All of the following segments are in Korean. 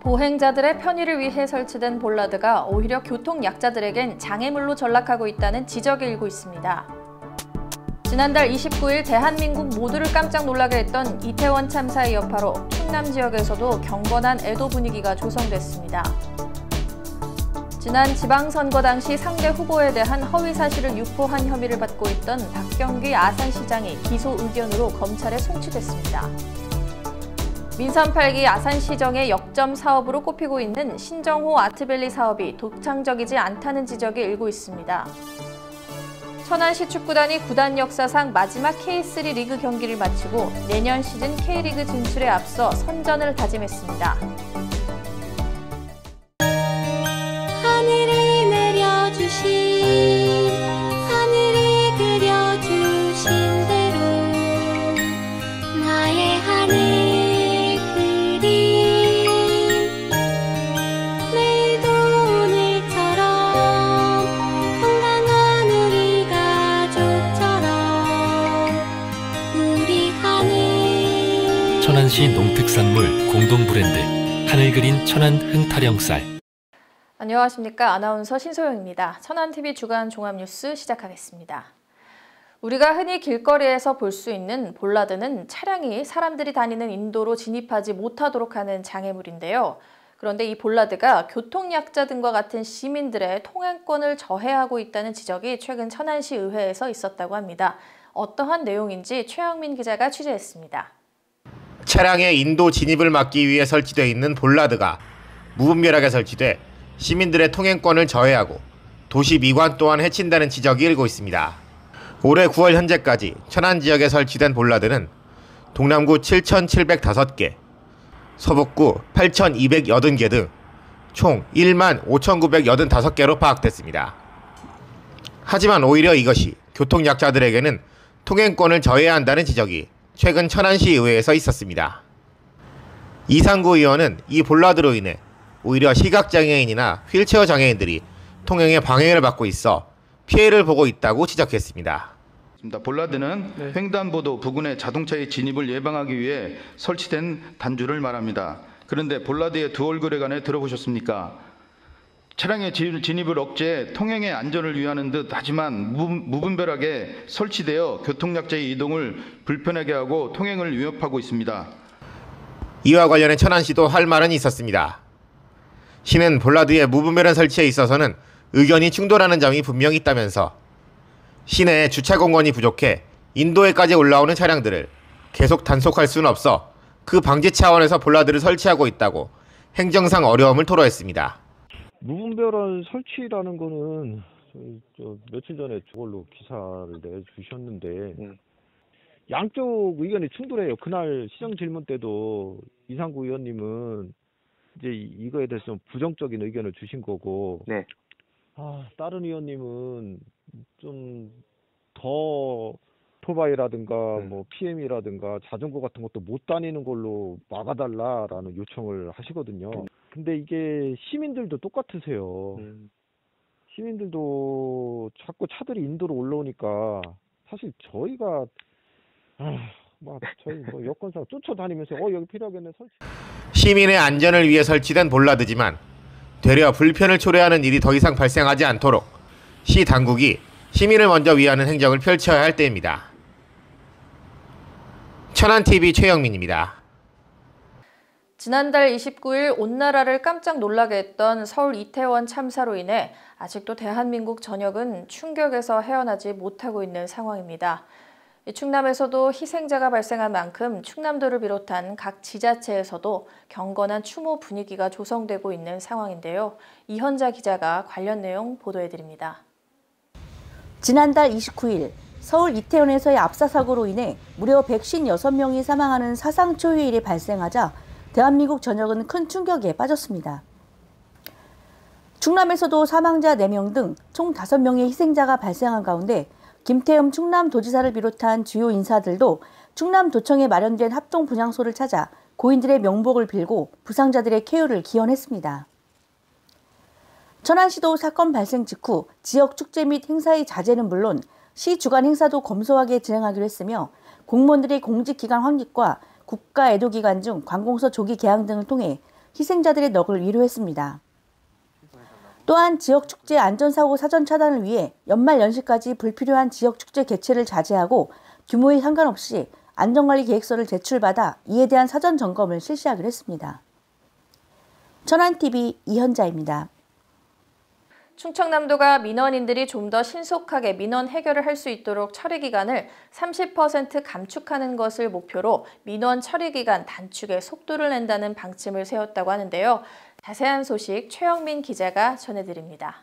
보행자들의 편의를 위해 설치된 볼라드가 오히려 교통약자들에겐 장애물로 전락하고 있다는 지적이 일고 있습니다. 지난달 29일 대한민국 모두를 깜짝 놀라게 했던 이태원 참사의 여파로 충남 지역에서도 경건한 애도 분위기가 조성됐습니다. 지난 지방선거 당시 상대 후보에 대한 허위 사실을 유포한 혐의를 받고 있던 박경기 아산시장이 기소 의견으로 검찰에 송치됐습니다. 민선 8기 아산시정의 역점 사업으로 꼽히고 있는 신정호 아트밸리 사업이 독창적이지 않다는 지적이 일고 있습니다. 천안시 축구단이 구단 역사상 마지막 K3 리그 경기를 마치고 내년 시즌 K리그 진출에 앞서 선전을 다짐했습니다. 하늘을 내려주신 하늘이 그려주신 대로 나의 하늘 천안시 농특산물 공동 브랜드 하늘 그린 천안 흥타령쌀. 안녕하십니까. 아나운서 신소영입니다. 천안TV 주간 종합뉴스 시작하겠습니다. 우리가 흔히 길거리에서 볼 수 있는 볼라드는 차량이 사람들이 다니는 인도로 진입하지 못하도록 하는 장애물인데요. 그런데 이 볼라드가 교통약자 등과 같은 시민들의 통행권을 저해하고 있다는 지적이 최근 천안시 의회에서 있었다고 합니다. 어떠한 내용인지 최영민 기자가 취재했습니다. 차량의 인도 진입을 막기 위해 설치되어 있는 볼라드가 무분별하게 설치돼 시민들의 통행권을 저해하고 도시 미관 또한 해친다는 지적이 일고 있습니다. 올해 9월 현재까지 천안 지역에 설치된 볼라드는 동남구 7,705개, 서북구 8,280개 등 총 15,985개로 파악됐습니다. 하지만 오히려 이것이 교통약자들에게는 통행권을 저해야 한다는 지적이 최근 천안시 의회에서 있었습니다. 이상구 의원은 이 볼라드로 인해 오히려 시각장애인이나 휠체어 장애인들이 통행에 방해를 받고 있어 피해를 보고 있다고 지적했습니다. 볼라드는 횡단보도 부근의 자동차의 진입을 예방하기 위해 설치된 단주를 말합니다. 그런데 볼라드의 두 얼굴에 관해 들어보셨습니까? 차량의 진입을 억제해 통행의 안전을 위하는 듯 하지만 무분별하게 설치되어 교통약자의 이동을 불편하게 하고 통행을 위협하고 있습니다. 이와 관련해 천안시도 할 말은 있었습니다. 시는 볼라드의 무분별한 설치에 있어서는 의견이 충돌하는 점이 분명히 있다면서 시내에 주차 공간이 부족해 인도에까지 올라오는 차량들을 계속 단속할 수는 없어 그 방지 차원에서 볼라드를 설치하고 있다고 행정상 어려움을 토로했습니다. 무분별한 설치라는 거는 며칠 전에 저걸로 기사를 내주셨는데 양쪽 의견이 충돌해요. 그날 시정 질문 때도 이상구 의원님은 이제 이거에 대해서 좀 부정적인 의견을 주신 거고, 다른 의원님은 좀 더 오토바이라든가 뭐 PM이라든가 자전거 같은 것도 못 다니는 걸로 막아달라라는 요청을 하시거든요. 근데 이게 시민들도 똑같으세요. 시민들도 자꾸 차들이 인도로 올라오니까 사실 저희가 저희 여권상 쫓아다니면서 여기 필요하겠네 설치. 시민의 안전을 위해 설치된 볼라드지만 되려 불편을 초래하는 일이 더 이상 발생하지 않도록 시 당국이 시민을 먼저 위하는 행정을 펼쳐야 할 때입니다. 천안TV 최영민입니다. 지난달 29일 온 나라를 깜짝 놀라게 했던 서울 이태원 참사로 인해 아직도 대한민국 전역은 충격에서 헤어나지 못하고 있는 상황입니다. 충남에서도 희생자가 발생한 만큼 충남도를 비롯한 각 지자체에서도 경건한 추모 분위기가 조성되고 있는 상황인데요. 이현자 기자가 관련 내용 보도해드립니다. 지난달 29일 서울 이태원에서의 압사사고로 인해 무려 156명이 사망하는 사상 초유의 일이 발생하자 대한민국 전역은 큰 충격에 빠졌습니다. 충남에서도 사망자 4명 등 총 5명의 희생자가 발생한 가운데 김태흠 충남도지사를 비롯한 주요 인사들도 충남도청에 마련된 합동분향소를 찾아 고인들의 명복을 빌고 부상자들의 쾌유를 기원했습니다. 천안시도 사건 발생 직후 지역 축제 및 행사의 자제는 물론 시 주간 행사도 검소하게 진행하기로 했으며 공무원들의 공직기간 확립과 국가 애도기간 중 관공서 조기 개항 등을 통해 희생자들의 넋을 위로했습니다. 또한 지역축제 안전사고 사전 차단을 위해 연말 연시까지 불필요한 지역축제 개최를 자제하고 규모에 상관없이 안전관리 계획서를 제출받아 이에 대한 사전 점검을 실시하기로 했습니다. 천안TV 이현자입니다. 충청남도가 민원인들이 좀 더 신속하게 민원 해결을 할 수 있도록 처리 기간을 30% 감축하는 것을 목표로 민원 처리 기간 단축에 속도를 낸다는 방침을 세웠다고 하는데요. 자세한 소식 최영민 기자가 전해드립니다.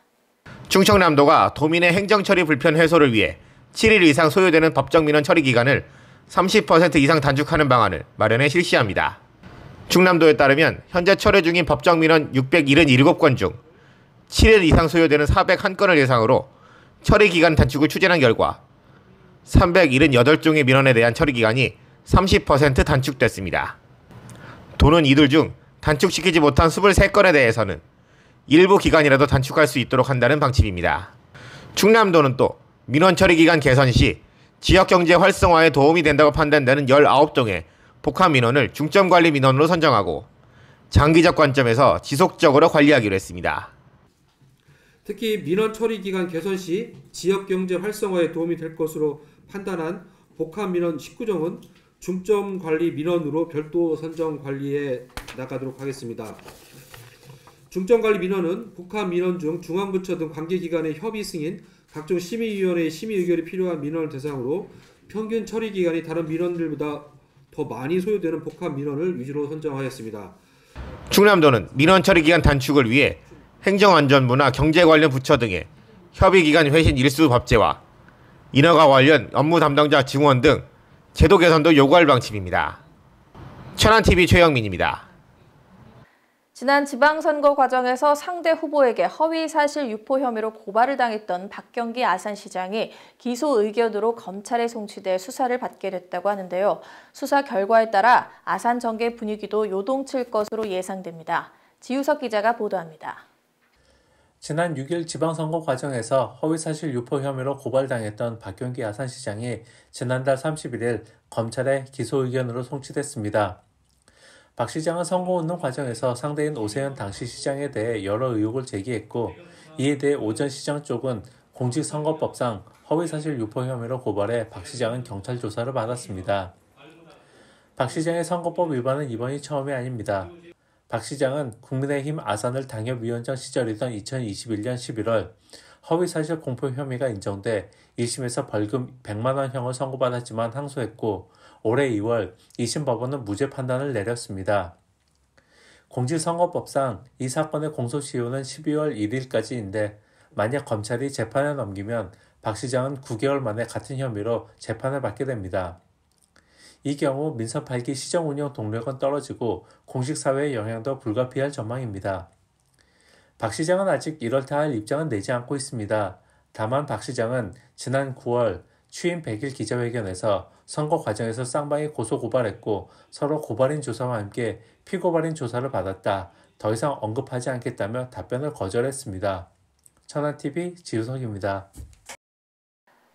충청남도가 도민의 행정처리 불편 해소를 위해 7일 이상 소요되는 법정 민원 처리 기간을 30% 이상 단축하는 방안을 마련해 실시합니다. 충남도에 따르면 현재 처리 중인 법정 민원 677건 중 7일 이상 소요되는 401건을 예상으로 처리 기간 단축을 추진한 결과 378종의 민원에 대한 처리 기간이 30% 단축됐습니다. 도는 이들 중 단축시키지 못한 23건에 대해서는 일부 기간이라도 단축할 수 있도록 한다는 방침입니다. 충남도는 또 민원 처리 기간 개선 시 지역경제 활성화에 도움이 된다고 판단되는 19종의 복합 민원을 중점관리 민원으로 선정하고 장기적 관점에서 지속적으로 관리하기로 했습니다. 특히 민원 처리 기간 개선 시 지역경제 활성화에 도움이 될 것으로 판단한 복합 민원 19종은 중점관리 민원으로 별도 선정 관리해 나가도록 하겠습니다. 중점관리 민원은 복합 민원 중 중앙부처 등 관계기관의 협의 승인, 각종 심의위원회의 심의 의결이 필요한 민원을 대상으로 평균 처리 기간이 다른 민원들보다 더 많이 소요되는 복합 민원을 위주로 선정하였습니다. 충남도는 민원 처리 기간 단축을 위해 행정안전부나 경제 관련 부처 등의 협의기간 회신 일수 법제와 인허가 관련 업무 담당자 증원 등 제도 개선도 요구할 방침입니다. 천안TV 최영민입니다. 지난 지방선거 과정에서 상대 후보에게 허위사실 유포 혐의로 고발을 당했던 박경기 아산시장이 기소 의견으로 검찰에 송치돼 수사를 받게 됐다고 하는데요. 수사 결과에 따라 아산 정계 분위기도 요동칠 것으로 예상됩니다. 지우석 기자가 보도합니다. 지난 6일 지방선거 과정에서 허위사실 유포 혐의로 고발당했던 박경기 아산시장이 지난달 31일 검찰에 기소 의견으로 송치됐습니다. 박 시장은 선거운동 과정에서 상대인 오세훈 당시 시장에 대해 여러 의혹을 제기했고 이에 대해 오 전 시장 쪽은 공직선거법상 허위사실 유포 혐의로 고발해 박 시장은 경찰 조사를 받았습니다. 박 시장의 선거법 위반은 이번이 처음이 아닙니다. 박 시장은 국민의힘 아산을 당협위원장 시절이던 2021년 11월 허위사실 공표 혐의가 인정돼 1심에서 벌금 100만 원형을 선고받았지만 항소했고 올해 2월 2심 법원은 무죄 판단을 내렸습니다. 공직선거법상 이 사건의 공소시효는 12월 1일까지인데 만약 검찰이 재판에 넘기면 박 시장은 9개월 만에 같은 혐의로 재판을 받게 됩니다. 이 경우 민선 8기 시정운영 동력은 떨어지고 공식사회의 영향도 불가피할 전망입니다. 박 시장은 아직 이렇다 할 입장은 내지 않고 있습니다. 다만 박 시장은 지난 9월 취임 100일 기자회견에서 선거 과정에서 쌍방이 고소고발했고 서로 고발인 조사와 함께 피고발인 조사를 받았다. 더 이상 언급하지 않겠다며 답변을 거절했습니다. 천안TV 지우석입니다.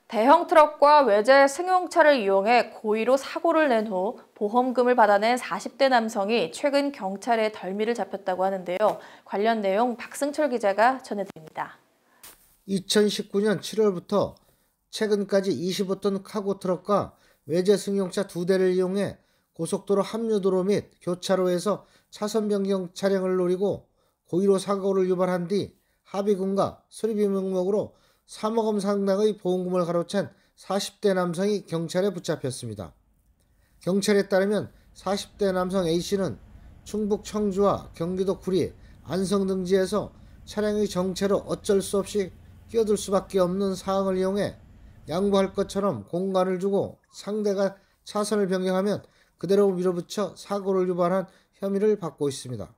대형 트럭과 외제 승용차를 이용해 고의로 사고를 낸 후 보험금을 받아낸 40대 남성이 최근 경찰에 덜미를 잡혔다고 하는데요. 관련 내용 박승철 기자가 전해드립니다. 2019년 7월부터 최근까지 25톤 카고 트럭과 외제 승용차 2대를 이용해 고속도로 합류도로 및 교차로에서 차선 변경 차량을 노리고 고의로 사고를 유발한 뒤 합의금과 수리비 명목으로 3억 원 상당의 보험금을 가로챈 40대 남성이 경찰에 붙잡혔습니다. 경찰에 따르면 40대 남성 A씨는 충북 청주와 경기도 구리, 안성 등지에서 차량의 정체로 어쩔 수 없이 끼어들 수밖에 없는 상황을 이용해 양보할 것처럼 공간을 주고 상대가 차선을 변경하면 그대로 밀어붙여 사고를 유발한 혐의를 받고 있습니다.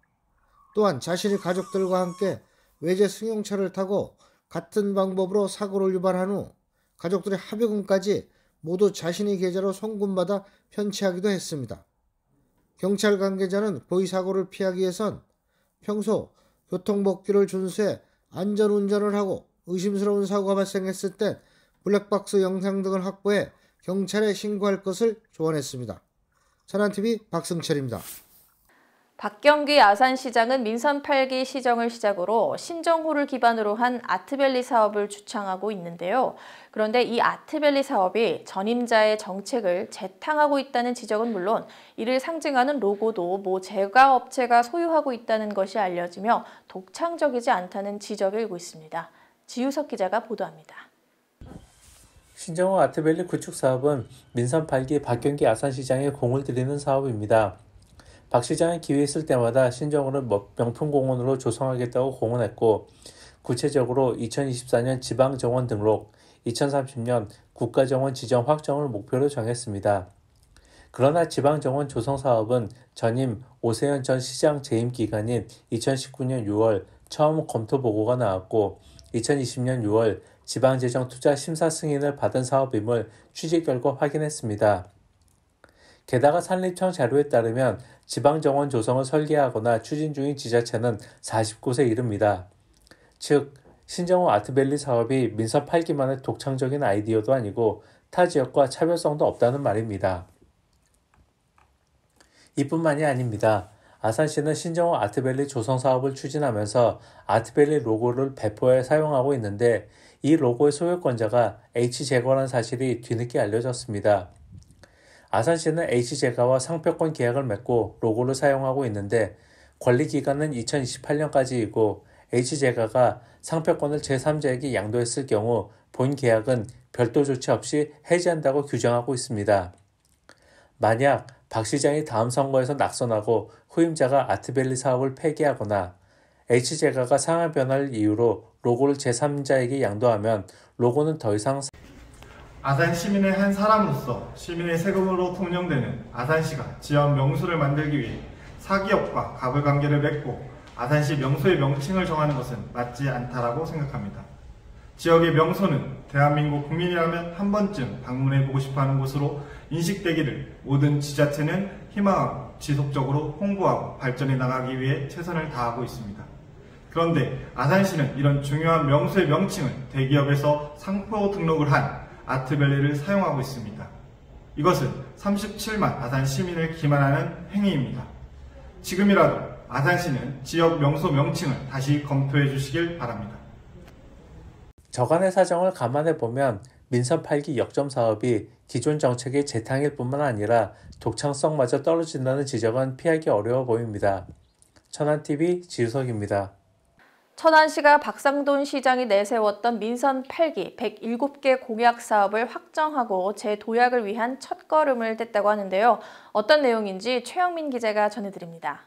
또한 자신의 가족들과 함께 외제 승용차를 타고 같은 방법으로 사고를 유발한 후 가족들의 합의금까지 모두 자신의 계좌로 송금받아 편취하기도 했습니다. 경찰 관계자는 고의 사고를 피하기 위해선 평소 교통법규를 준수해 안전운전을 하고 의심스러운 사고가 발생했을 땐 블랙박스 영상 등을 확보해 경찰에 신고할 것을 조언했습니다. 천안TV 박승철입니다. 박경기 아산시장은 민선 8기 시정을 시작으로 신정호를 기반으로 한 아트밸리 사업을 주창하고 있는데요. 그런데 이 아트밸리 사업이 전임자의 정책을 재탕하고 있다는 지적은 물론 이를 상징하는 로고도 모 제과업체가 소유하고 있다는 것이 알려지며 독창적이지 않다는 지적이 일고 있습니다. 지유석 기자가 보도합니다. 신정호 아트밸리 구축 사업은 민선 8기 박경기 아산시장에 공을 들이는 사업입니다. 박 시장이 기회 있을 때마다 신정호를 명품공원으로 조성하겠다고 공언했고 구체적으로 2024년 지방정원 등록, 2030년 국가정원 지정 확정을 목표로 정했습니다. 그러나 지방정원 조성 사업은 전임 오세현 전 시장 재임 기간인 2019년 6월 처음 검토 보고가 나왔고 2020년 6월 지방재정투자 심사 승인을 받은 사업임을 취재 결과 확인했습니다. 게다가 산림청 자료에 따르면 지방정원 조성을 설계하거나 추진 중인 지자체는 49세 이릅니다. 즉, 신정호 아트밸리 사업이 민선 8기만의 독창적인 아이디어도 아니고 타 지역과 차별성도 없다는 말입니다. 이뿐만이 아닙니다. 아산시는 신정호 아트밸리 조성 사업을 추진하면서 아트밸리 로고를 배포해 사용하고 있는데 이 로고의 소유권자가 H제과라는 사실이 뒤늦게 알려졌습니다. 아산시는 H제과와 상표권 계약을 맺고 로고를 사용하고 있는데 권리기간은 2028년까지이고 H제과가 상표권을 제3자에게 양도했을 경우 본 계약은 별도 조치 없이 해지한다고 규정하고 있습니다. 만약 박 시장이 다음 선거에서 낙선하고 후임자가 아트밸리 사업을 폐기하거나 H제과가 상황 변화를 이유로 로고를 제3자에게 양도하면 로고는 더 이상 아산 시민의 한 사람으로서 시민의 세금으로 운영되는 아산시가 지역 명소를 만들기 위해 사기업과 갑을관계를 맺고 아산시 명소의 명칭을 정하는 것은 맞지 않다라고 생각합니다. 지역의 명소는 대한민국 국민이라면 한 번쯤 방문해보고 싶어하는 곳으로 인식되기를 모든 지자체는 희망하고 지속적으로 홍보하고 발전해 나가기 위해 최선을 다하고 있습니다. 그런데 아산시는 이런 중요한 명소의 명칭을 대기업에서 상표 등록을 한 아트밸리를 사용하고 있습니다. 이것은 37만 아산 시민을 기만하는 행위입니다. 지금이라도 아산시는 지역 명소 명칭을 다시 검토해 주시길 바랍니다. 저간의 사정을 감안해 보면 민선 8기 역점 사업이 기존 정책의 재탕일 뿐만 아니라 독창성마저 떨어진다는 지적은 피하기 어려워 보입니다. 천안TV 지유석입니다. 천안시가 박상돈 시장이 내세웠던 민선 8기 107개 공약 사업을 확정하고 재도약을 위한 첫걸음을 뗐다고 하는데요. 어떤 내용인지 최영민 기자가 전해드립니다.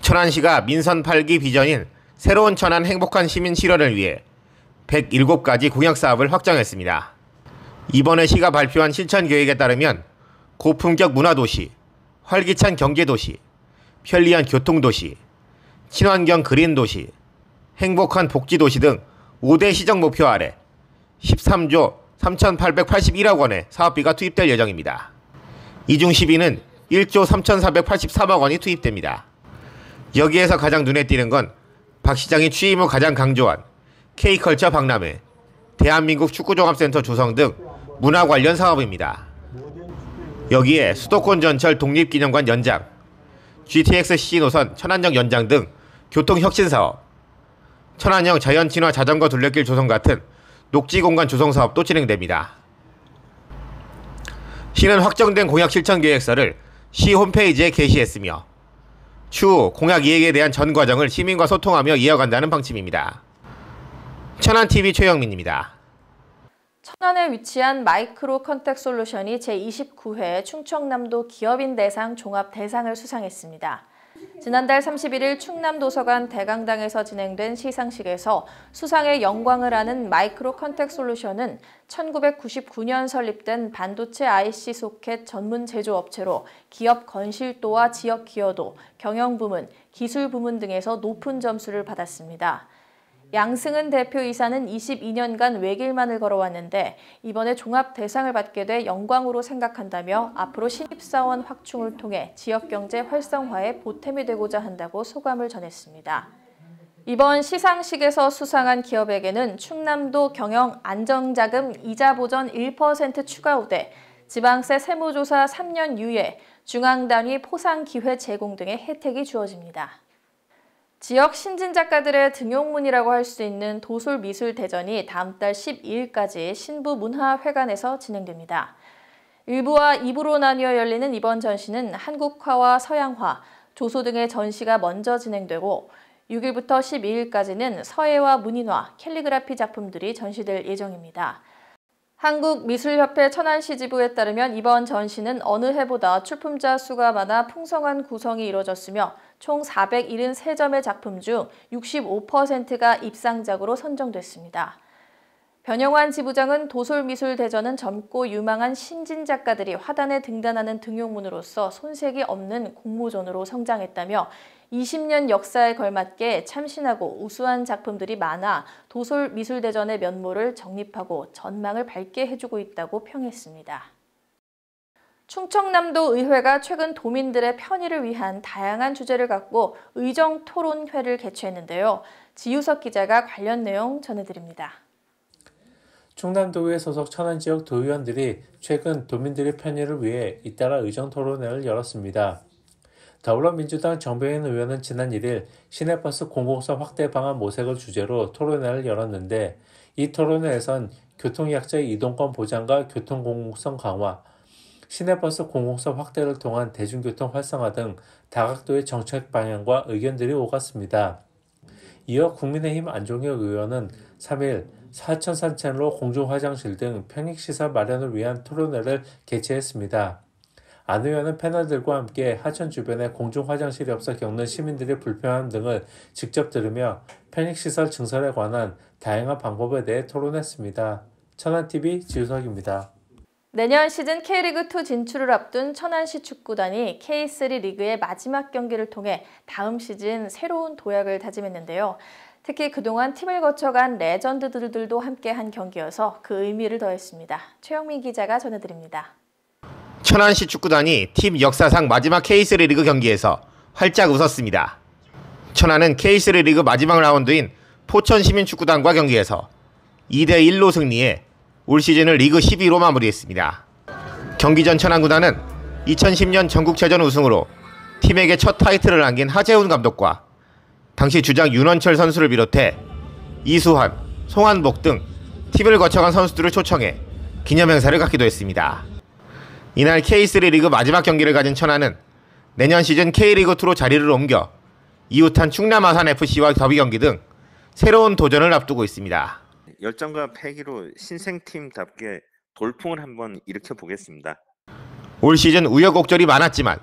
천안시가 민선 8기 비전인 새로운 천안 행복한 시민 실현을 위해 107가지 공약 사업을 확정했습니다. 이번에 시가 발표한 실천 계획에 따르면 고품격 문화도시, 활기찬 경제도시, 편리한 교통도시, 친환경 그린도시, 행복한 복지도시 등 5대 시정 목표 아래 13조 3,881억 원의 사업비가 투입될 예정입니다. 이 중 10위는 1조 3,483억 원이 투입됩니다. 여기에서 가장 눈에 띄는 건 박 시장이 취임 후 가장 강조한 K컬처 박람회, 대한민국 축구종합센터 조성 등 문화 관련 사업입니다. 여기에 수도권 전철 독립기념관 연장, GTX-C 노선 천안역 연장 등 교통혁신사업, 천안형 자연친화 자전거 둘레길 조성 같은 녹지공간 조성 사업도 진행됩니다. 시는 확정된 공약 실천 계획서를 시 홈페이지에 게시했으며 추후 공약 이행에 대한 전 과정을 시민과 소통하며 이어간다는 방침입니다. 천안TV 최영민입니다. 천안에 위치한 마이크로 컨택 솔루션이 제29회 충청남도 기업인 대상 종합 대상을 수상했습니다. 지난달 31일 충남도서관 대강당에서 진행된 시상식에서 수상의 영광을 아는 마이크로 컨택 솔루션은 1999년 설립된 반도체 IC 소켓 전문 제조업체로 기업 건실도와 지역 기여도, 경영 부문, 기술 부문 등에서 높은 점수를 받았습니다. 양승은 대표이사는 22년간 외길만을 걸어왔는데 이번에 종합 대상을 받게 돼 영광으로 생각한다며 앞으로 신입사원 확충을 통해 지역경제 활성화에 보탬이 되고자 한다고 소감을 전했습니다. 이번 시상식에서 수상한 기업에게는 충남도 경영 안정자금 이자 보전 1% 추가 우대, 지방세 세무조사 3년 유예, 중앙단위 포상 기회 제공 등의 혜택이 주어집니다. 지역 신진작가들의 등용문이라고 할 수 있는 도솔미술대전이 다음 달 12일까지 신부문화회관에서 진행됩니다. 1부와 2부로 나뉘어 열리는 이번 전시는 한국화와 서양화, 조소 등의 전시가 먼저 진행되고 6일부터 12일까지는 서예와 문인화, 캘리그라피 작품들이 전시될 예정입니다. 한국미술협회 천안시 지부에 따르면 이번 전시는 어느 해보다 출품자 수가 많아 풍성한 구성이 이뤄졌으며 총 473점의 작품 중 65%가 입상작으로 선정됐습니다. 변영환 지부장은 도솔미술대전은 젊고 유망한 신진작가들이 화단에 등단하는 등용문으로서 손색이 없는 공모전으로 성장했다며 20년 역사에 걸맞게 참신하고 우수한 작품들이 많아 도솔미술대전의 면모를 정립하고 전망을 밝게 해주고 있다고 평했습니다. 충청남도 의회가 최근 도민들의 편의를 위한 다양한 주제를 갖고 의정토론회를 개최했는데요. 지유석 기자가 관련 내용 전해드립니다. 충남도의회 소속 천안지역 도의원들이 최근 도민들의 편의를 위해 잇따라 의정토론회를 열었습니다. 더불어민주당 정병인 의원은 지난 1일 시내버스 공공성 확대 방안 모색을 주제로 토론회를 열었는데 이 토론회에선 교통약자의 이동권 보장과 교통공공성 강화, 시내버스 공공성 확대를 통한 대중교통 활성화 등 다각도의 정책 방향과 의견들이 오갔습니다. 이어 국민의힘 안종혁 의원은 3일 사천 산책로 공중화장실 등 편익시설 마련을 위한 토론회를 개최했습니다. 안 의원은 패널들과 함께 하천 주변에 공중화장실이 없어 겪는 시민들의 불편함 등을 직접 들으며 편익시설 증설에 관한 다양한 방법에 대해 토론했습니다. 천안TV 지우석입니다. 내년 시즌 K리그2 진출을 앞둔 천안시 축구단이 K3 리그의 마지막 경기를 통해 다음 시즌 새로운 도약을 다짐했는데요. 특히 그동안 팀을 거쳐간 레전드들도 함께한 경기여서 그 의미를 더했습니다. 최영민 기자가 전해드립니다. 천안시 축구단이 팀 역사상 마지막 K3 리그 경기에서 활짝 웃었습니다. 천안은 K3 리그 마지막 라운드인 포천시민축구단과 경기에서 2대1로 승리해 올 시즌을 리그 12위로 마무리했습니다. 경기 전 천안구단은 2010년 전국체전 우승으로 팀에게 첫 타이틀을 안긴 하재훈 감독과 당시 주장 윤원철 선수를 비롯해 이수환, 송한복 등 팀을 거쳐간 선수들을 초청해 기념행사를 갖기도 했습니다. 이날 K3 리그 마지막 경기를 가진 천안은 내년 시즌 K리그2로 자리를 옮겨 이웃한 충남 아산FC와 더비 경기 등 새로운 도전을 앞두고 있습니다. 열정과 패기로 신생팀답게 돌풍을 한번 일으켜보겠습니다. 올 시즌 우여곡절이 많았지만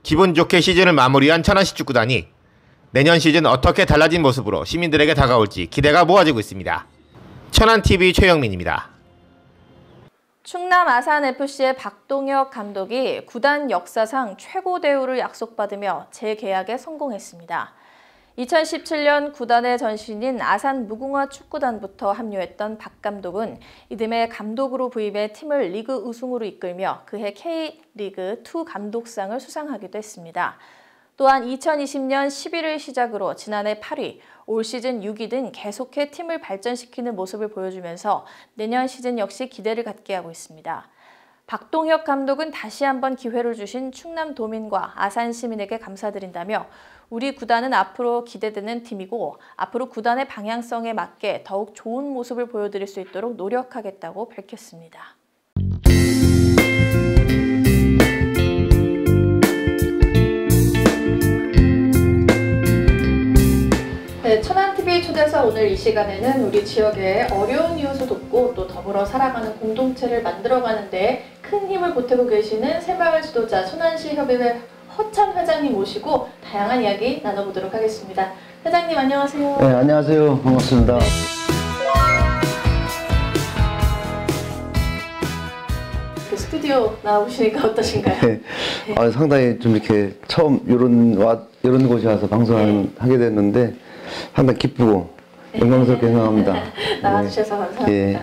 기분 좋게 시즌을 마무리한 천안시 축구단이 내년 시즌 어떻게 달라진 모습으로 시민들에게 다가올지 기대가 모아지고 있습니다. 천안TV 최영민입니다. 충남 아산FC의 박동혁 감독이 구단 역사상 최고 대우를 약속받으며 재계약에 성공했습니다. 2017년 구단의 전신인 아산 무궁화 축구단부터 합류했던 박 감독은 이듬해 감독으로 부임해 팀을 리그 우승으로 이끌며 그해 K리그2 감독상을 수상하기도 했습니다. 또한 2020년 11일 시작으로 지난해 8위, 올 시즌 6위 등 계속해 팀을 발전시키는 모습을 보여주면서 내년 시즌 역시 기대를 갖게 하고 있습니다. 박동혁 감독은 다시 한번 기회를 주신 충남 도민과 아산 시민에게 감사드린다며 우리 구단은 앞으로 기대되는 팀이고 앞으로 구단의 방향성에 맞게 더욱 좋은 모습을 보여드릴 수 있도록 노력하겠다고 밝혔습니다. 네, 천안TV 초대서 오늘 이 시간에는 우리 지역의 어려운 이웃을 돕고 또 더불어 살아가는 공동체를 만들어가는 데 큰 힘을 보태고 계시는 새마을 지도자 천안시 협의회 허찬 회장님 모시고 다양한 이야기 나눠보도록 하겠습니다. 회장님 안녕하세요. 네, 안녕하세요. 반갑습니다. 네. 스튜디오 나오시니까 어떠신가요? 네. 네. 상당히 좀 이렇게 처음 이런 곳에 와서 방송하게 됐는데 상당히 기쁘고 영광스럽게 생각합니다. 나와주셔서 감사합니다. 예.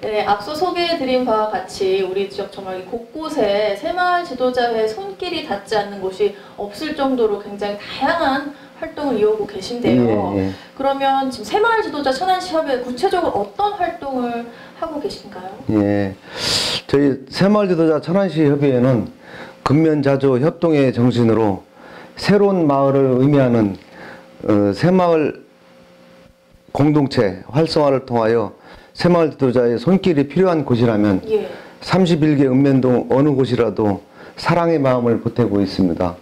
네, 앞서 소개해드린 바와 같이 우리 지역 정말 곳곳에 새마을 지도자회 손길이 닿지 않는 곳이 없을 정도로 굉장히 다양한 활동을 이어오고 계신데요. 예, 예. 그러면 지금 새마을 지도자 천안시 협의회 구체적으로 어떤 활동을 하고 계신가요? 예. 저희 새마을 지도자 천안시 협의회는 근면자조 협동의 정신으로 새로운 마을을 의미하는 새마을 공동체 활성화를 통하여 새마을 지도자의 손길이 필요한 곳이라면 31개 읍면동 어느 곳이라도 사랑의 마음을 보태고 있습니다.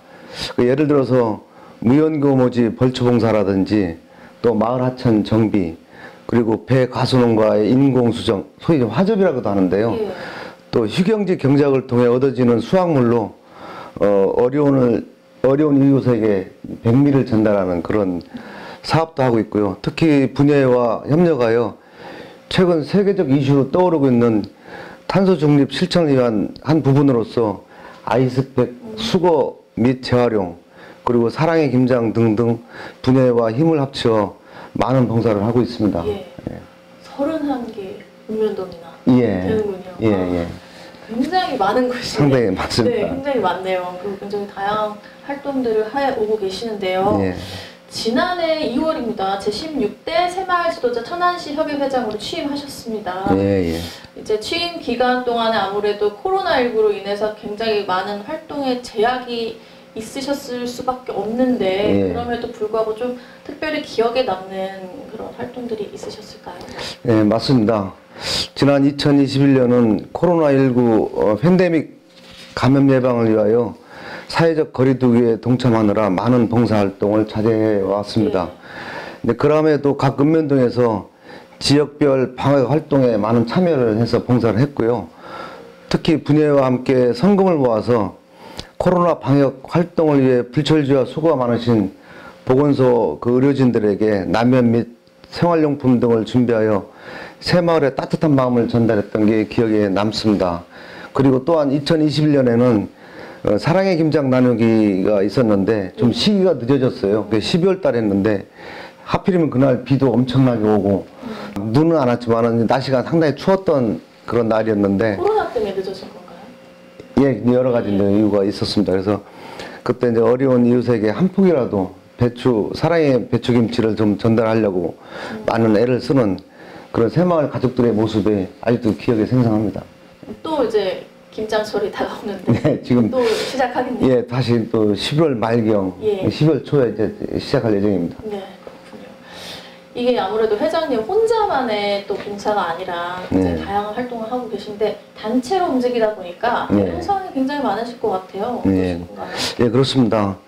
예를 들어서 무연고모지 벌초봉사라든지 또 마을 하천 정비, 그리고 배 가수농가의 인공수정, 소위 화접이라고도 하는데요. 또 휴경지 경작을 통해 얻어지는 수확물로 어려운 이웃에게 백미를 전달하는 그런 사업도 하고 있고요. 특히 분야와 협력하여 최근 세계적 이슈로 떠오르고 있는 탄소 중립 실천을 위한 한 부분으로서 아이스팩 수거 및 재활용, 그리고 사랑의 김장 등등 분야와 힘을 합쳐 많은 봉사를 하고 있습니다. 31개 읍면동이나 예. 되는군요. 예. 굉장히 많은 곳이 상당히 많습니다. 네, 굉장히 많네요. 그리고 굉장히 다양한 활동들을 해오고 계시는데요. 예. 지난해 2월입니다. 제16대 새마을 지도자 천안시 협의회장으로 취임하셨습니다. 예. 이제 취임 기간 동안에 아무래도 코로나19로 인해서 굉장히 많은 활동에 제약이 있으셨을 수밖에 없는데 그럼에도 불구하고 좀 특별히 기억에 남는 그런 활동들이 있으셨을까요? 네, 맞습니다. 지난 2021년은 코로나19 팬데믹 감염 예방을 위하여 사회적 거리두기에 동참하느라 많은 봉사활동을 자제해 왔습니다. 근데 그럼에도 각 읍면동에서 지역별 방역 활동에 많은 참여를 해서 봉사를 했고요. 특히 분야와 함께 성금을 모아서 코로나 방역 활동을 위해 불철주야 수고가 많으신 보건소 의료진들에게 라면 및 생활용품 등을 준비하여 새마을의 따뜻한 마음을 전달했던 게 기억에 남습니다. 그리고 또한 2021년에는 사랑의 김장 나누기가 있었는데 좀 시기가 늦어졌어요. 12월 달에 했는데 하필이면 그날 비도 엄청나게 오고 눈은 안 왔지만 날씨가 상당히 추웠던 그런 날이었는데 코로나 때문에 늦어진 건가요? 예, 여러 가지 이유가 있었습니다. 그래서 그때 이제 어려운 이웃에게 한 폭이라도 사랑의 배추김치를 좀 전달하려고 많은 애를 쓰는 그런 새마을 가족들의 모습이 아직도 기억에 생생합니다. 또 이제 김장철이 다가오는데 네, 지금 또 시작하겠네요. 예, 다시 또 11월 말경, 12월 초에 이제 시작할 예정입니다. 네, 그렇군요. 이게 아무래도 회장님 혼자만의 또 봉사가 아니라 굉장히 다양한 활동을 하고 계신데 단체로 움직이다 보니까 영상이 굉장히 많으실 것 같아요. 예, 그렇습니다.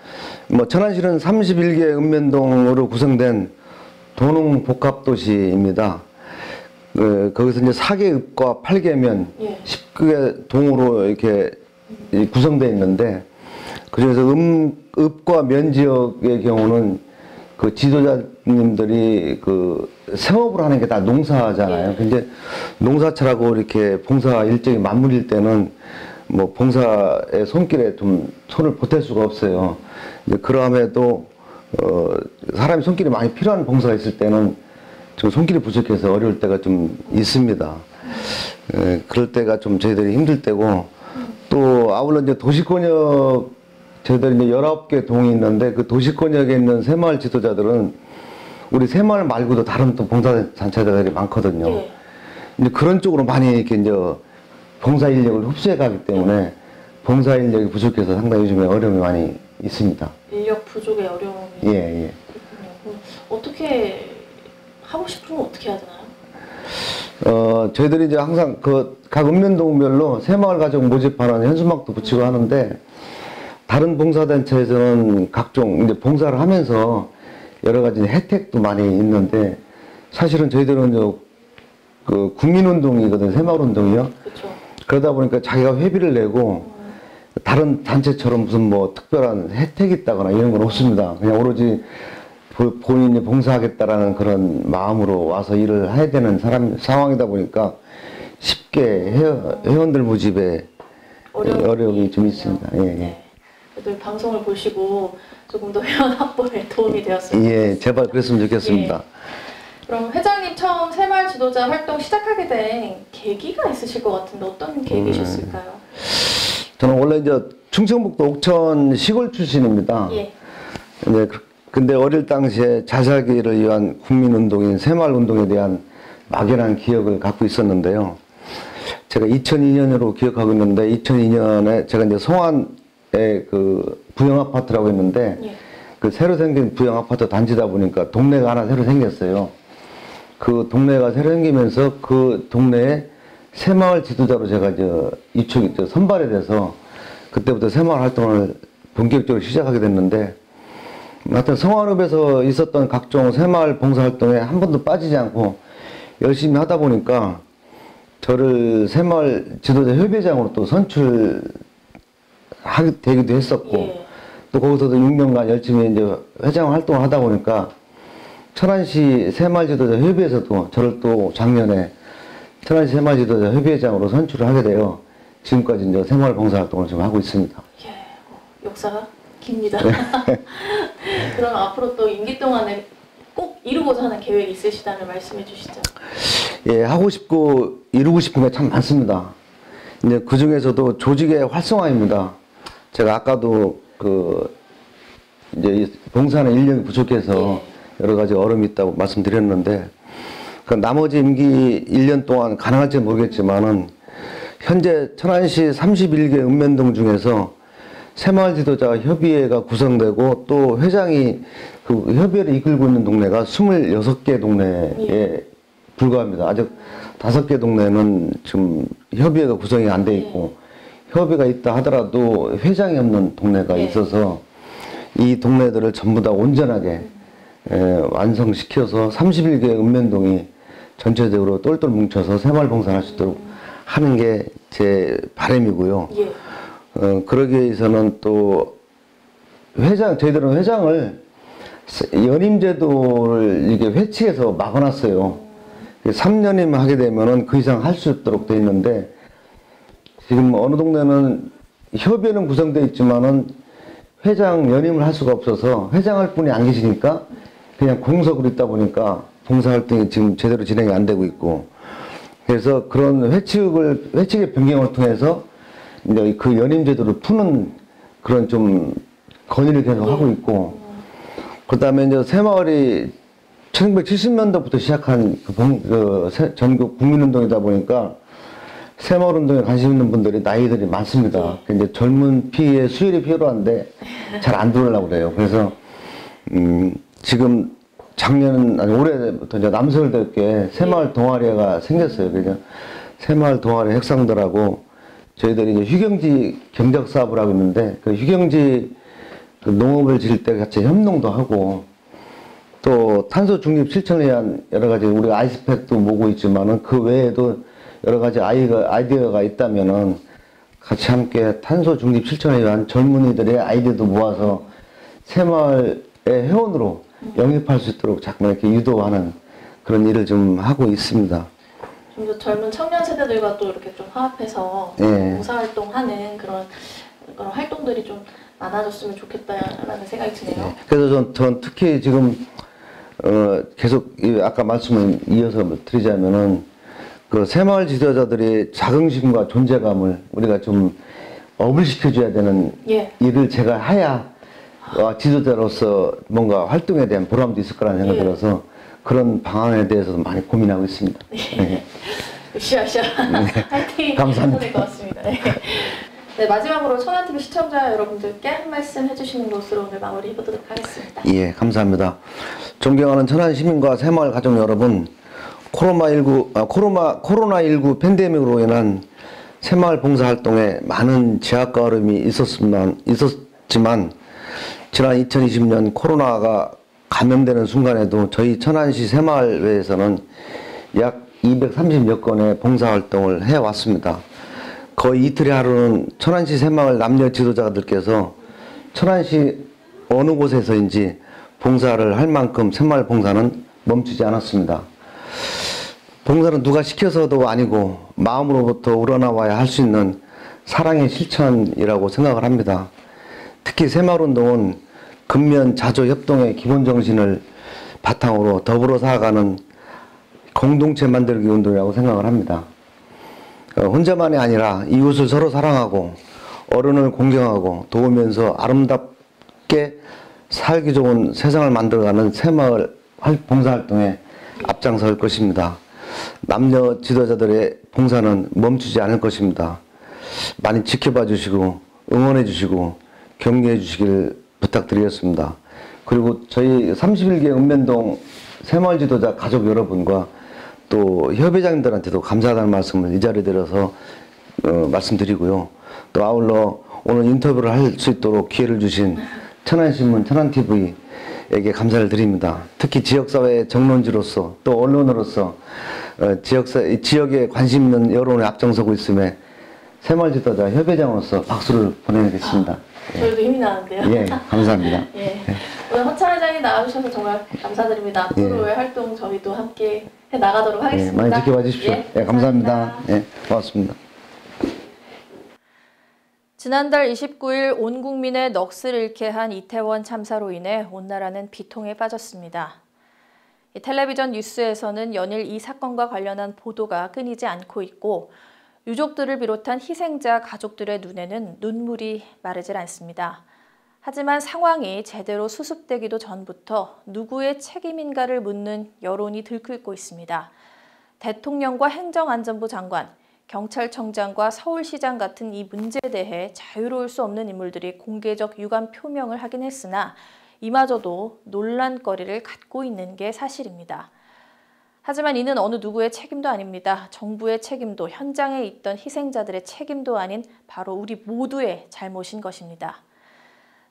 천안시는 31개 읍면동으로 구성된 도농 복합도시입니다. 거기서 이제 4개 읍과 8개 면 19개 동으로 이렇게 구성되어 있는데, 그중에서 읍과 면 지역의 경우는 그 지도자님들이 그 생업을 하는 게 다 농사잖아요. 근데 농사철하고 이렇게 봉사 일정이 맞물릴 때는 뭐 봉사의 손길에 좀 손을 보탤 수가 없어요. 그럼에도 사람이 손길이 많이 필요한 봉사가 있을 때는 좀 손길이 부족해서 어려울 때가 좀 있습니다. 그럴 때가 좀 저희들이 힘들 때고, 또 아울러 이제 도시권역 저희들이 이제 19개 동이 있는데 그 도시권역에 있는 새마을 지도자들은 우리 새마을 말고도 다른 또 봉사단체들이 많거든요. 이제 그런 쪽으로 많이 이렇게 이제 봉사 인력을 흡수해 가기 때문에 봉사 인력이 부족해서 상당히 요즘에 어려움이 많이 있습니다. 인력 부족의 어려움이. 예. 그럼 어떻게 하고 싶으면 어떻게 해야 되나요? 저희들이 이제 항상 각 읍면동별로 새마을 가족 모집하는 현수막도 붙이고 하는데, 다른 봉사단체에서는 각종 이제 봉사를 하면서 여러 가지 혜택도 많이 있는데, 사실은 저희들은 그 국민운동이거든요. 새마을운동이요. 그렇죠. 그러다 보니까 자기가 회비를 내고 다른 단체처럼 무슨 뭐 특별한 혜택이 있다거나 이런 건 없습니다. 그냥 오로지 본인이 봉사하겠다라는 그런 마음으로 와서 일을 해야 되는 상황이다 보니까 쉽게 회원들 모집에 어려움이 좀 있습니다. 그래도 방송을 보시고 조금 더 회원 확보에 도움이 되었으면 좋겠습니다. 제발 그랬으면 좋겠습니다. 그럼 회장님 처음 새마을 지도자 활동 시작하게 된 계기가 있으실 것 같은데 어떤 계기셨을까요? 저는 원래 이제 충청북도 옥천 시골 출신입니다. 예. 근데 어릴 당시에 자살기를 위한 국민운동인 새마을운동에 대한 막연한 기억을 갖고 있었는데요. 제가 2002년으로 기억하고 있는데 2002년에 제가 이제 성안에 그 부영아파트라고 했는데 예. 그 새로 생긴 부영아파트 단지다 보니까 동네가 하나 새로 생겼어요. 그 동네가 새로 생기면서 그 동네에 새마을 지도자로 제가 선발이 돼서 그때부터 새마을 활동을 본격적으로 시작하게 됐는데 하여튼 성안읍에서 있었던 각종 새마을 봉사활동에 한 번도 빠지지 않고 열심히 하다 보니까 저를 새마을 지도자 협의회장으로 또 선출하게 되기도 했었고 예. 또 거기서도 6년간 열심히 이제 회장 활동을 하다 보니까 천안시 새마을 지도자 협의회에서도 저를 또 작년에 천안시 새마을 지도자 협의회장으로 선출을 하게 되어 지금까지 이제 새마을 봉사활동을 좀 하고 있습니다. 예, 역사가 깁니다. 그럼 앞으로 또 임기 동안에 꼭 이루고자 하는 계획이 있으시다면 말씀해 주시죠. 예, 하고 싶고 이루고 싶은 게 참 많습니다. 이제 그 중에서도 조직의 활성화입니다. 제가 아까도 이제 봉사하는 인력이 부족해서 여러 가지 어려움이 있다고 말씀드렸는데 그 나머지 임기 1년 동안 가능할지 모르겠지만은 현재 천안시 31개 읍면동 중에서 새마을 지도자 협의회가 구성되고 또 회장이 그 협의회를 이끌고 있는 동네가 26개 동네에 불과합니다. 아직 5개 동네는 지금 협의회가 구성이 안 돼 있고 협의가 있다 하더라도 회장이 없는 동네가 있어서 이 동네들을 전부 다 온전하게 완성시켜서 31개 읍면동이 전체적으로 똘똘 뭉쳐서 새마을 봉사할 수 있도록 하는 게 제 바람이고요. 그러기 위해서는 또 저희들은 회장을 연임제도를 이게 회칙해서 막아놨어요. 3년이면 하게 되면은 그 이상 할 수 있도록 돼 있는데 지금 어느 동네는 협의회는 구성되어 있지만은 회장 연임을 할 수가 없어서 회장할 분이 안 계시니까 그냥 공석으로 있다 보니까 봉사활동이 지금 제대로 진행이 안 되고 있고 그래서 그런 회칙의 변경을 통해서 이제 그 연임제도를 푸는 그런 좀 건의를 계속 하고 있고 그 다음에 이제 새마을이 1970년도부터 시작한 전국 국민운동이다 보니까 새마을운동에 관심 있는 분들이 나이들이 많습니다. 이제 젊은 피의 수혈이 필요한데 잘 안 들어오려고 그래요. 그래서 지금 올해부터 이제 남서울대학교에 새마을 동아리가 생겼어요. 그래서 새마을 동아리 학생들하고 저희들이 이제 휴경지 경작 사업을 하고 있는데 그 휴경지 농업을 지을 때 같이 협농도 하고 또 탄소 중립 실천에 의한 여러 가지 우리가 아이스팩도 모으고 있지만은 그 외에도 여러 가지 아이디어가 있다면은 같이 함께 탄소 중립 실천에 의한 젊은이들의 아이디어도 모아서 새마을의 회원으로 영입할 수 있도록 자꾸 이렇게 유도하는 그런 일을 좀 하고 있습니다. 좀 더 젊은 청년 세대들과 또 이렇게 좀 화합해서 봉사활동하는 그런 활동들이 좀 많아졌으면 좋겠다라는 생각이 드네요. 그래서 전 특히 지금 계속 아까 말씀을 이어서 드리자면은 그 새마을 지도자들이 자긍심과 존재감을 우리가 좀 업을 시켜줘야 되는 일을 제가 해야 지도자로서 뭔가 활동에 대한 보람도 있을 거라는 생각이 들어서 그런 방안에 대해서도 많이 고민하고 있습니다. 으쌰으쌰 화이팅 감사합니다. 될 것 같습니다. 네, 마지막으로 천안TV 시청자 여러분들께 한 말씀 해주시는 것으로 오늘 마무리해보도록 하겠습니다. 예, 감사합니다. 존경하는 천안 시민과 새마을 가족 여러분, 코로나19 팬데믹으로 인한 새마을 봉사활동에 많은 제약과 어려움이 있었지만 지난 2020년 코로나가 감염되는 순간에도 저희 천안시 새마을회에서는 약 230여 건의 봉사활동을 해왔습니다. 거의 이틀의 하루는 천안시 새마을 남녀 지도자들께서 천안시 어느 곳에서인지 봉사를 할 만큼 새마을 봉사는 멈추지 않았습니다. 봉사는 누가 시켜서도 아니고 마음으로부터 우러나와야 할 수 있는 사랑의 실천이라고 생각을 합니다. 특히 새마을운동은 근면 자조 협동의 기본 정신을 바탕으로 더불어 살아가는 공동체 만들기 운동이라고 생각을 합니다. 혼자만이 아니라 이웃을 서로 사랑하고 어른을 공경하고 도우면서 아름답게 살기 좋은 세상을 만들어가는 새마을 봉사활동에 앞장설 것입니다. 남녀 지도자들의 봉사는 멈추지 않을 것입니다. 많이 지켜봐 주시고 응원해 주시고 격려해 주시길 부탁드리겠습니다. 그리고 저희 31개 읍면동 새마을 지도자 가족 여러분과 또 협회장님들한테도 감사하다는 말씀을 이 자리에 들어서 말씀드리고요. 또 아울러 오늘 인터뷰를 할 수 있도록 기회를 주신 천안신문, 천안TV에게 감사를 드립니다. 특히 지역사회 정론지로서 또 언론으로서 지역에 관심 있는 여론에 앞장서고 있음에 새마을 지도자 협회장으로서 박수를 보내겠습니다. 저희도 힘이 나는데요. 예, 감사합니다. 예. 오늘 허찬 회장님 나와주셔서 정말 감사드립니다. 앞으로의 활동 저희도 함께 해 나가도록 하겠습니다. 많이 지켜봐 주십시오. 예, 감사합니다. 예, 고맙습니다. 지난달 29일 온 국민의 넋을 잃게 한 이태원 참사로 인해 온 나라는 비통에 빠졌습니다. 텔레비전 뉴스에서는 연일 이 사건과 관련한 보도가 끊이지 않고 있고 유족들을 비롯한 희생자 가족들의 눈에는 눈물이 마르질 않습니다. 하지만 상황이 제대로 수습되기도 전부터 누구의 책임인가를 묻는 여론이 들끓고 있습니다. 대통령과 행정안전부 장관, 경찰청장과 서울시장 같은 이 문제에 대해 자유로울 수 없는 인물들이 공개적 유감 표명을 하긴 했으나 이마저도 논란거리를 갖고 있는 게 사실입니다. 하지만 이는 어느 누구의 책임도 아닙니다. 정부의 책임도 현장에 있던 희생자들의 책임도 아닌 바로 우리 모두의 잘못인 것입니다.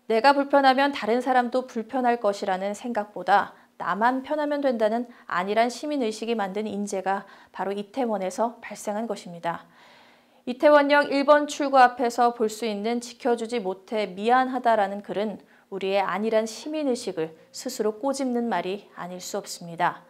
내가 불편하면 다른 사람도 불편할 것이라는 생각보다 나만 편하면 된다는 안일한 시민의식이 만든 인재가 바로 이태원에서 발생한 것입니다. 이태원역 1번 출구 앞에서 볼 수 있는 지켜주지 못해 미안하다라는 글은 우리의 안일한 시민의식을 스스로 꼬집는 말이 아닐 수 없습니다.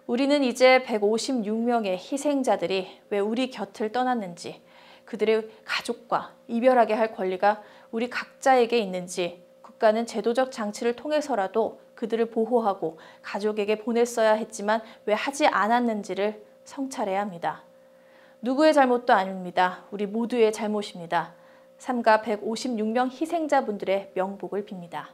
우리는 이제 156명의 희생자들이 왜 우리 곁을 떠났는지, 그들의 가족과 이별하게 할 권리가 우리 각자에게 있는지, 국가는 제도적 장치를 통해서라도 그들을 보호하고 가족에게 보냈어야 했지만 왜 하지 않았는지를 성찰해야 합니다. 누구의 잘못도 아닙니다. 우리 모두의 잘못입니다. 삼가 156명 희생자분들의 명복을 빕니다.